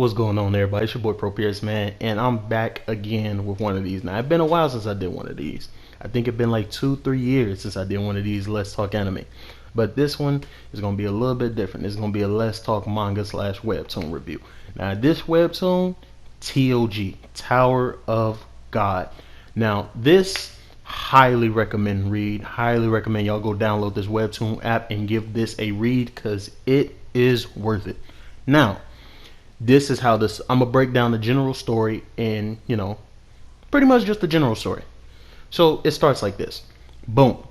What's going on, everybody? It's your boy Propius, man, and I'm back again with one of these. Now, it's been a while since I did one of these. I think it's been like 2-3 years since I did one of these Let's Talk Anime. But this one is going to be a little bit different. It's going to be a Let's Talk Manga slash Webtoon review. Now, this Webtoon, T.O.G. Tower of God. Now, this highly recommend read. Highly recommend y'all go download this Webtoon app and give this a read because it is worth it. Now, this is how this I'm gonna break down the general story and pretty much just the general story. So it starts like this. Boom.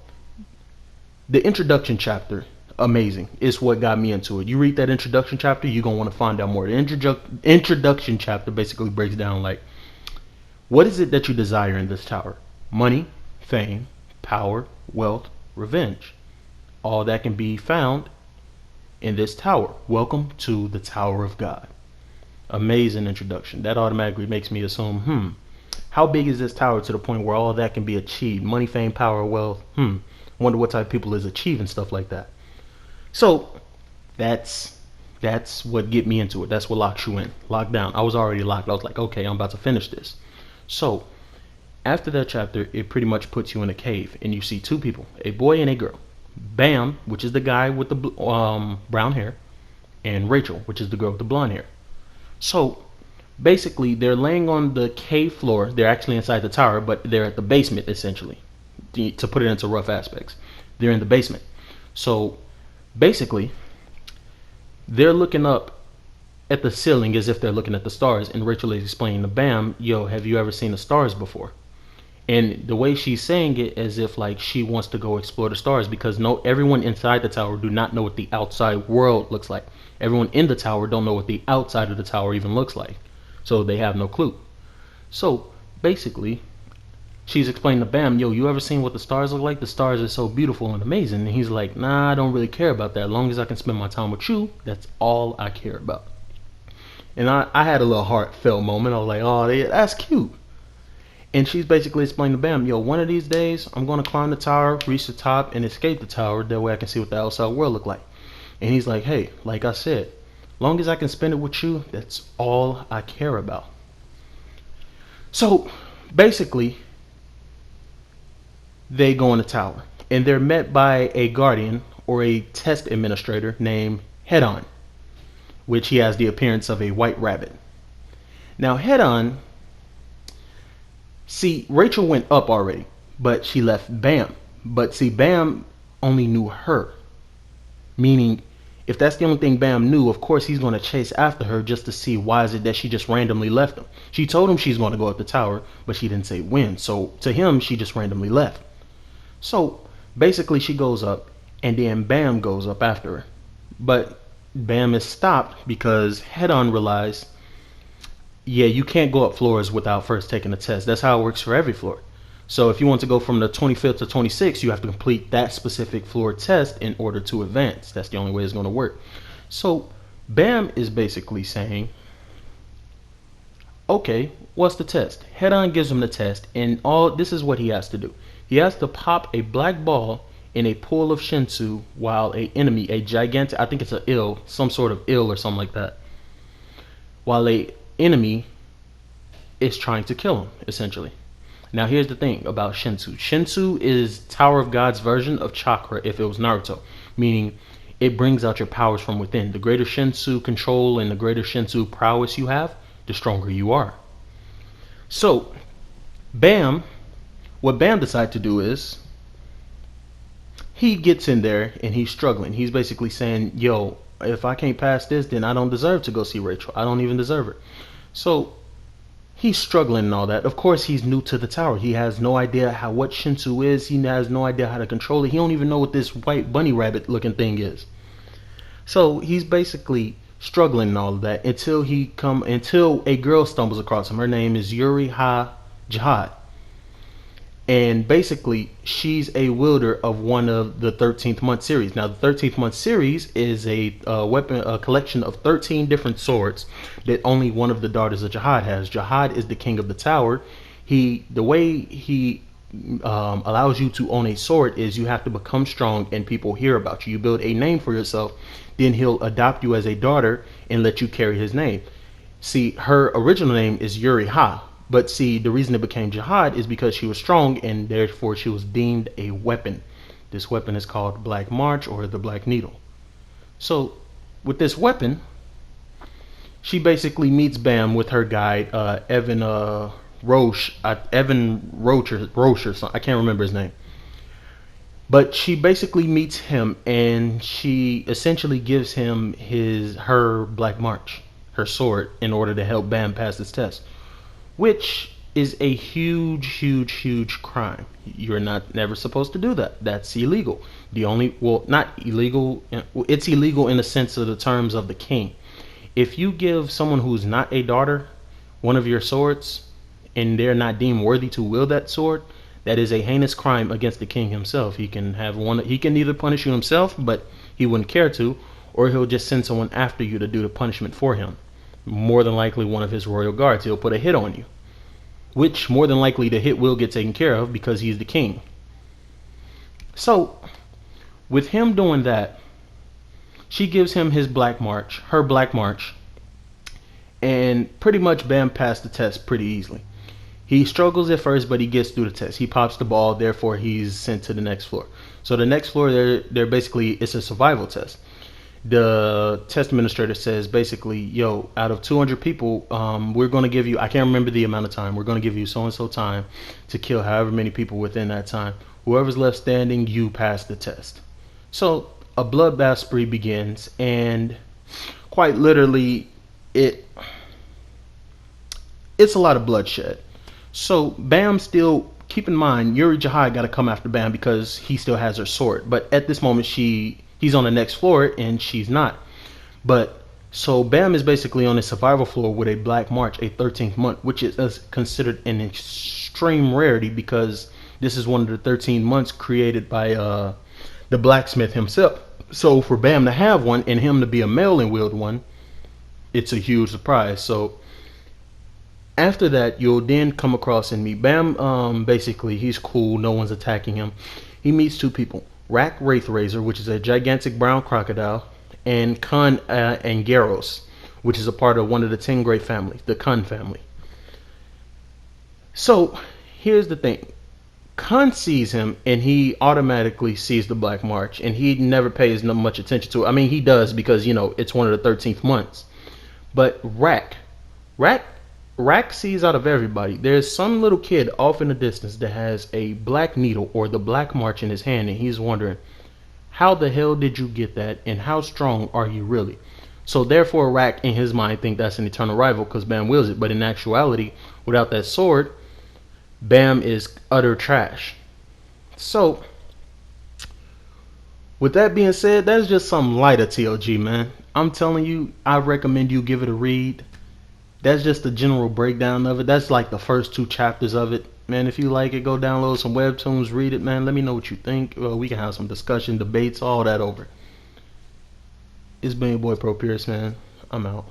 The introduction chapter, amazing. It's what got me into it. You read that introduction chapter, you're gonna want to find out more. The introduction chapter basically breaks down like, what is it that you desire in this tower? Money, fame, power, wealth, revenge. All that can be found in this tower. Welcome to the Tower of God. Amazing introduction. That automatically makes me assume, how big is this tower to the point where all that can be achieved? Money, fame, power, wealth. Wonder what type of people is achieving stuff like that. So that's what get me into it. That's what locks you in. Locked down. I was already locked. I was like, okay, I'm about to finish this. So after that chapter, it pretty much puts you in a cave and you see two people, a boy and a girl. Bam, which is the guy with the brown hair, and Rachel, which is the girl with the blonde hair. So basically, they're laying on the cave floor. They're actually inside the tower, but they're at the basement, essentially. To put it into rough aspects, they're in the basement. So basically, they're looking up at the ceiling as if they're looking at the stars. And Rachel is explaining to Bam, yo, have you ever seen the stars before? And the way she's saying it as if like she wants to go explore the stars, because everyone inside the tower do not know what the outside world looks like. Everyone in the tower don't know what the outside of the tower even looks like. So they have no clue. So basically, she's explaining to Bam, yo, you ever seen what the stars look like? The stars are so beautiful and amazing. And he's like, nah, I don't really care about that. As long as I can spend my time with you, that's all I care about. And I had a little heartfelt moment. I was like, oh, that's cute. And she's basically explaining to Bam, yo, one of these days, I'm going to climb the tower, reach the top, and escape the tower. That way I can see what the outside world look like. And he's like, hey, like I said, long as I can spend it with you, that's all I care about. So basically, they go in the tower. And they're met by a guardian or a test administrator named Head-On, which he has the appearance of a white rabbit. Now, Head-On, see, Rachel went up already, but she left Bam. But see, Bam only knew her. Meaning, if that's the only thing Bam knew, of course he's going to chase after her just to see why is it that she just randomly left him. She told him she's going to go up the tower, but she didn't say when. So to him, she just randomly left. So basically she goes up, and then Bam goes up after her. But Bam is stopped because Head-On realized, yeah, you can't go up floors without first taking a test. That's how it works for every floor. So if you want to go from the 25th to 26th, you have to complete that specific floor test in order to advance. That's the only way it's going to work. So Bam is basically saying, okay, what's the test? Head-On gives him the test, and this is what he has to do. He has to pop a black ball in a pool of Shinsu while a enemy, a gigantic, I think it's some sort of ill or something like that, while a enemy is trying to kill him, essentially. Now here's the thing about Shinsu. Shinsu is Tower of God's version of chakra if it was Naruto, meaning it brings out your powers from within. The greater Shinsu control and the greater Shinsu prowess you have, the stronger you are. So what Bam decides to do is he gets in there and he's struggling. He's basically saying, yo, if I can't pass this, then I don't deserve to go see Rachel. I don't even deserve her. So he's struggling and all that. Of course, he's new to the tower. He has no idea what Shinsu is. He has no idea how to control it. He don't even know what this white bunny rabbit looking thing is. So he's basically struggling and all of that until a girl stumbles across him. Her name is Yuri Ha Jihad. And basically, she's a wielder of one of the 13th month series. Now, the 13th month series is a collection of 13 different swords that only one of the daughters of Jihad has. Jihad is the king of the tower. The way he allows you to own a sword is you have to become strong and people hear about you. You build a name for yourself, then he'll adopt you as a daughter and let you carry his name. See, her original name is Yuri Ha, but see, the reason it became Jihad is because she was strong and therefore she was deemed a weapon. This weapon is called Black March or the Black Needle. So, with this weapon, she basically meets Bam with her guide, Evan Roche or something. I can't remember his name. But she basically meets him and she essentially gives him her Black March, her sword, in order to help Bam pass this test, which is a huge crime. You're not never supposed to do that. That's illegal. The only, well, not illegal. It's illegal in the sense of the terms of the king. If you give someone who's not a daughter one of your swords and they're not deemed worthy to wield that sword, that is a heinous crime against the king himself. He can have one. He can either punish you himself, but he wouldn't care to, or he'll just send someone after you to do the punishment for him. More than likely, one of his royal guards. He'll put a hit on you, which more than likely the hit will get taken care of because he's the king. So, with him doing that, she gives him his Black March, her Black March, and pretty much Bam passed the test pretty easily. He struggles at first, but he gets through the test. He pops the ball, therefore he's sent to the next floor. So the next floor, they're basically, it's a survival test. The test administrator says basically, yo, out of 200 people, we're going to give you, I can't remember the amount of time, we're going to give you so and so time to kill however many people within that time. Whoever's left standing, you pass the test. So a bloodbath spree begins, and quite literally, it's a lot of bloodshed. So Bam still, keep in mind, Yuri Jihad got to come after Bam because he still has her sword. But at this moment, he's on the next floor and she's not. But so Bam is basically on a survival floor with a Black March, a 13th month, which is considered an extreme rarity because this is one of the 13 months created by the blacksmith himself. So for Bam to have one and him to be a male and wield one, it's a huge surprise. So after that, you'll then come across and meet Bam. Basically, he's cool. No one's attacking him. He meets two people. Rak Wraithrazor, which is a gigantic brown crocodile, and Kun Angeros, which is a part of one of the 10 great families, the Kun family. So, here's the thing. Kun sees him, and he automatically sees the Black March, and he never pays much attention to it. I mean, he does because, you know, it's one of the 13th months. But Rak sees out of everybody. There's some little kid off in the distance that has a Black Needle or the Black March in his hand, and he's wondering, how the hell did you get that, and how strong are you really? So therefore, Rak in his mind think that's an eternal rival because Bam wields it. But in actuality, without that sword, Bam is utter trash. So, with that being said, that's just some lighter TOG, man. I'm telling you, I recommend you give it a read. That's just the general breakdown of it. That's like the first 2 chapters of it. Man, if you like it, go download some webtoons, read it, man. Let me know what you think. We can have some discussion, debates, all that over. It's been your boy Pro Pierce, man. I'm out.